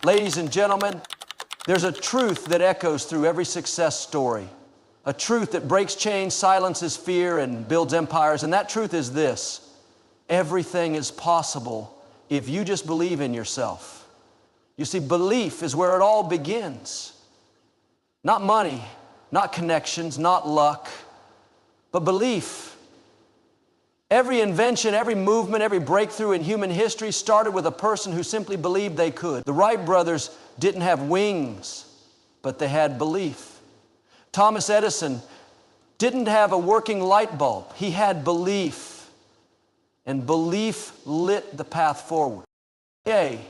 Ladies and gentlemen, there's a truth that echoes through every success story. A truth that breaks chains, silences fear, and builds empires. And that truth is this: everything is possible if you just believe in yourself. You see, belief is where it all begins. Not money, not connections, not luck, but belief. Every invention, every movement, every breakthrough in human history started with a person who simply believed they could. The Wright brothers didn't have wings, but they had belief. Thomas Edison didn't have a working light bulb. He had belief, and belief lit the path forward. Yay,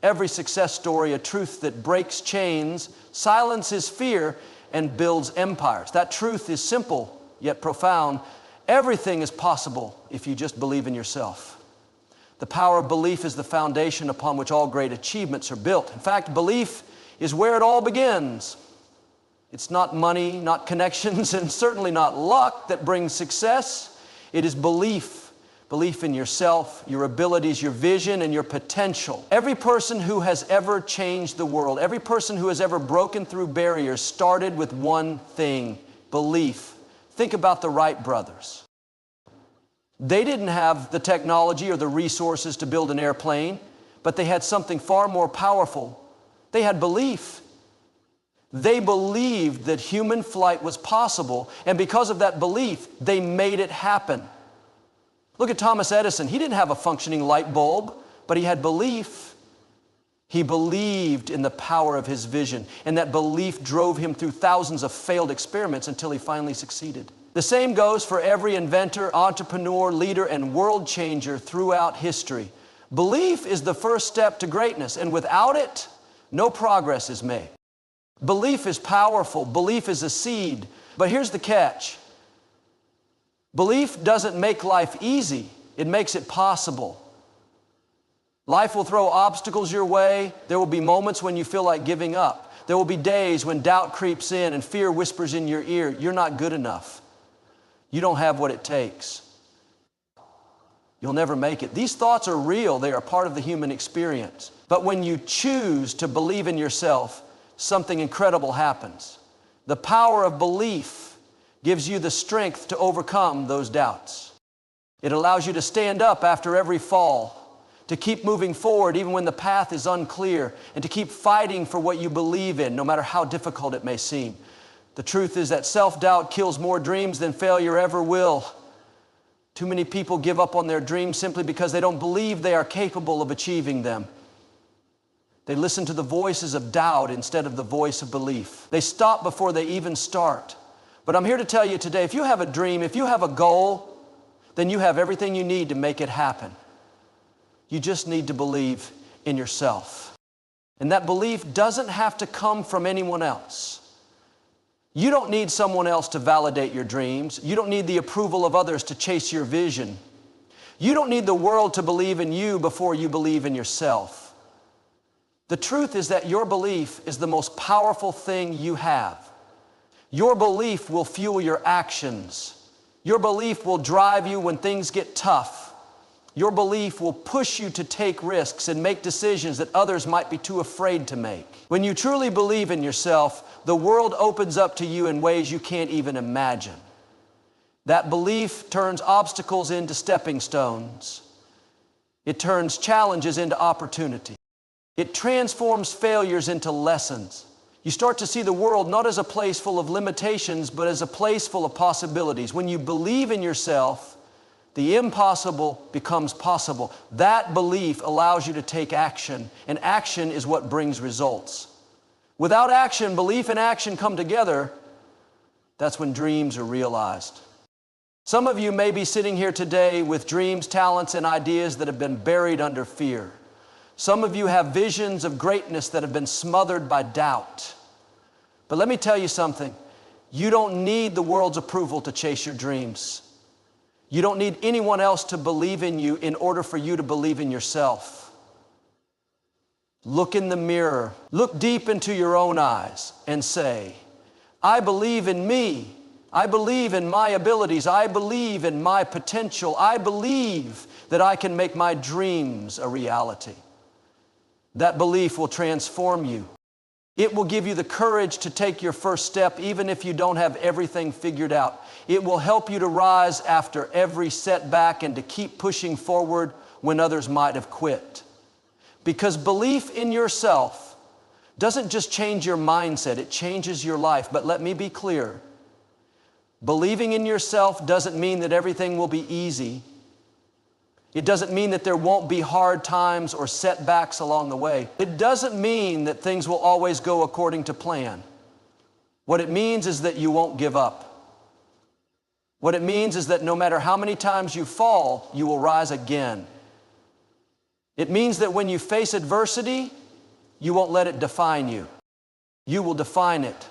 every success story, a truth that breaks chains, silences fear, and builds empires. That truth is simple yet profound. Everything is possible if you just believe in yourself. The power of belief is the foundation upon which all great achievements are built. In fact, belief is where it all begins. It's not money, not connections, and certainly not luck that brings success. It is belief. Belief in yourself, your abilities, your vision, and your potential. Every person who has ever changed the world, every person who has ever broken through barriers started with one thing: belief. Think about the Wright brothers. They didn't have the technology or the resources to build an airplane, but they had something far more powerful. They had belief. They believed that human flight was possible, and because of that belief, they made it happen. Look at Thomas Edison. He didn't have a functioning light bulb, but he had belief. He believed in the power of his vision, and that belief drove him through thousands of failed experiments until he finally succeeded. The same goes for every inventor, entrepreneur, leader, and world changer throughout history. Belief is the first step to greatness, and without it, no progress is made. Belief is powerful. Belief is a seed. But here's the catch. Belief doesn't make life easy. It makes it possible. Life will throw obstacles your way. There will be moments when you feel like giving up. There will be days when doubt creeps in and fear whispers in your ear, you're not good enough. You don't have what it takes. You'll never make it. These thoughts are real. They are part of the human experience. But when you choose to believe in yourself, something incredible happens. The power of belief gives you the strength to overcome those doubts. It allows you to stand up after every fall, to keep moving forward even when the path is unclear, and to keep fighting for what you believe in, no matter how difficult it may seem. The truth is that self-doubt kills more dreams than failure ever will. Too many people give up on their dreams simply because they don't believe they are capable of achieving them. They listen to the voices of doubt instead of the voice of belief. They stop before they even start. But I'm here to tell you today, if you have a dream, if you have a goal, then you have everything you need to make it happen. You just need to believe in yourself. And that belief doesn't have to come from anyone else. You don't need someone else to validate your dreams. You don't need the approval of others to chase your vision. You don't need the world to believe in you before you believe in yourself. The truth is that your belief is the most powerful thing you have. Your belief will fuel your actions. Your belief will drive you when things get tough. Your belief will push you to take risks and make decisions that others might be too afraid to make. When you truly believe in yourself, the world opens up to you in ways you can't even imagine. That belief turns obstacles into stepping stones. It turns challenges into opportunity. It transforms failures into lessons. You start to see the world not as a place full of limitations, but as a place full of possibilities. When you believe in yourself, the impossible becomes possible. That belief allows you to take action, and action is what brings results. Without action, belief and action come together. That's when dreams are realized. Some of you may be sitting here today with dreams, talents, and ideas that have been buried under fear. Some of you have visions of greatness that have been smothered by doubt. But let me tell you something. You don't need the world's approval to chase your dreams. You don't need anyone else to believe in you in order for you to believe in yourself. Look in the mirror. Look deep into your own eyes and say, I believe in me. I believe in my abilities. I believe in my potential. I believe that I can make my dreams a reality. That belief will transform you. It will give you the courage to take your first step even if you don't have everything figured out. It will help you to rise after every setback and to keep pushing forward when others might have quit. Because belief in yourself doesn't just change your mindset, it changes your life. But let me be clear. Believing in yourself doesn't mean that everything will be easy. It doesn't mean that there won't be hard times or setbacks along the way. It doesn't mean that things will always go according to plan. What it means is that you won't give up. What it means is that no matter how many times you fall, you will rise again. It means that when you face adversity, you won't let it define you. You will define it.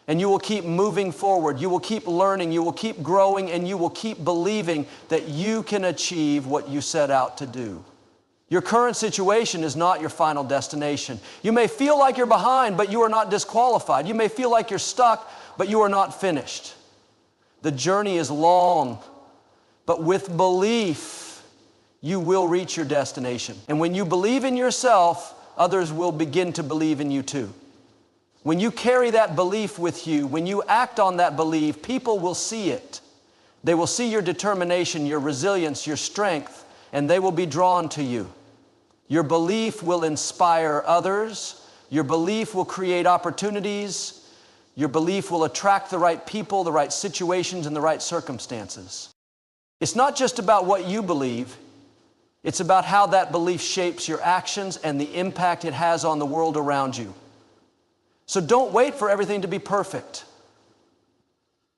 And you will keep moving forward. You will keep learning. You will keep growing. And you will keep believing that you can achieve what you set out to do. Your current situation is not your final destination. You may feel like you're behind, but you are not disqualified. You may feel like you're stuck, but you are not finished. The journey is long, but with belief, you will reach your destination. And when you believe in yourself, others will begin to believe in you too. When you carry that belief with you, when you act on that belief, people will see it. They will see your determination, your resilience, your strength, and they will be drawn to you. Your belief will inspire others. Your belief will create opportunities. Your belief will attract the right people, the right situations, and the right circumstances. It's not just about what you believe. It's about how that belief shapes your actions and the impact it has on the world around you. So don't wait for everything to be perfect.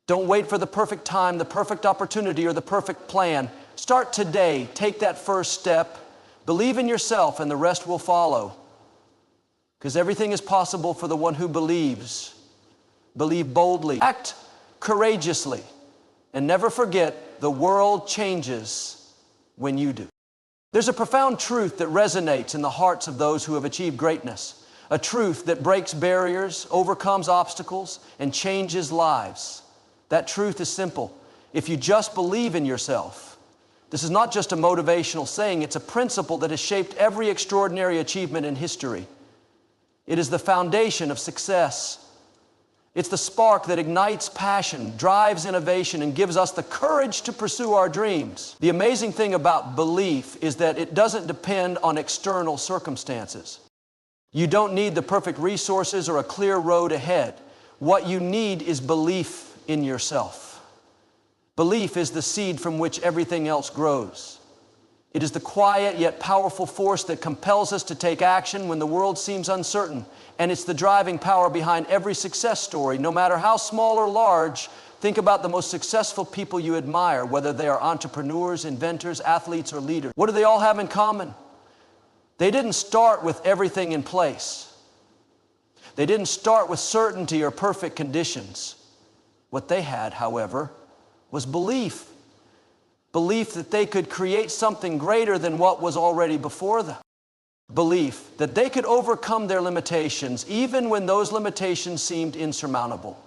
Don't wait for the perfect time, the perfect opportunity, or the perfect plan. Start today. Take that first step. Believe in yourself, and the rest will follow. Because everything is possible for the one who believes. Believe boldly. Act courageously. And never forget, the world changes when you do. There's a profound truth that resonates in the hearts of those who have achieved greatness. A truth that breaks barriers, overcomes obstacles, and changes lives. That truth is simple. If you just believe in yourself, this is not just a motivational saying, it's a principle that has shaped every extraordinary achievement in history. It is the foundation of success. It's the spark that ignites passion, drives innovation, and gives us the courage to pursue our dreams. The amazing thing about belief is that it doesn't depend on external circumstances. You don't need the perfect resources or a clear road ahead. What you need is belief in yourself. Belief is the seed from which everything else grows. It is the quiet yet powerful force that compels us to take action when the world seems uncertain. And it's the driving power behind every success story, no matter how small or large. Think about the most successful people you admire, whether they are entrepreneurs, inventors, athletes, or leaders. What do they all have in common? They didn't start with everything in place. They didn't start with certainty or perfect conditions. What they had, however, was belief. Belief that they could create something greater than what was already before them. Belief that they could overcome their limitations, even when those limitations seemed insurmountable.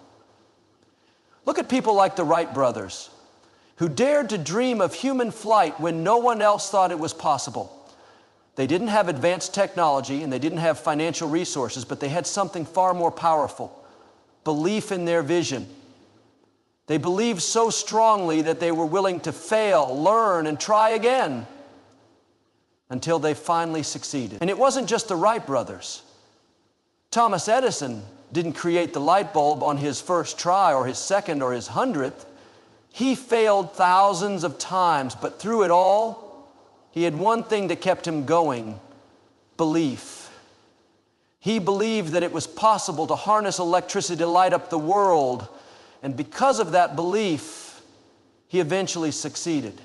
Look at people like the Wright brothers, who dared to dream of human flight when no one else thought it was possible. They didn't have advanced technology and they didn't have financial resources, but they had something far more powerful: belief in their vision. They believed so strongly that they were willing to fail, learn, and try again until they finally succeeded. And it wasn't just the Wright brothers. Thomas Edison didn't create the light bulb on his first try or his second or his 100th. He failed thousands of times, but through it all, he had one thing that kept him going: belief. He believed that it was possible to harness electricity to light up the world. And because of that belief, he eventually succeeded.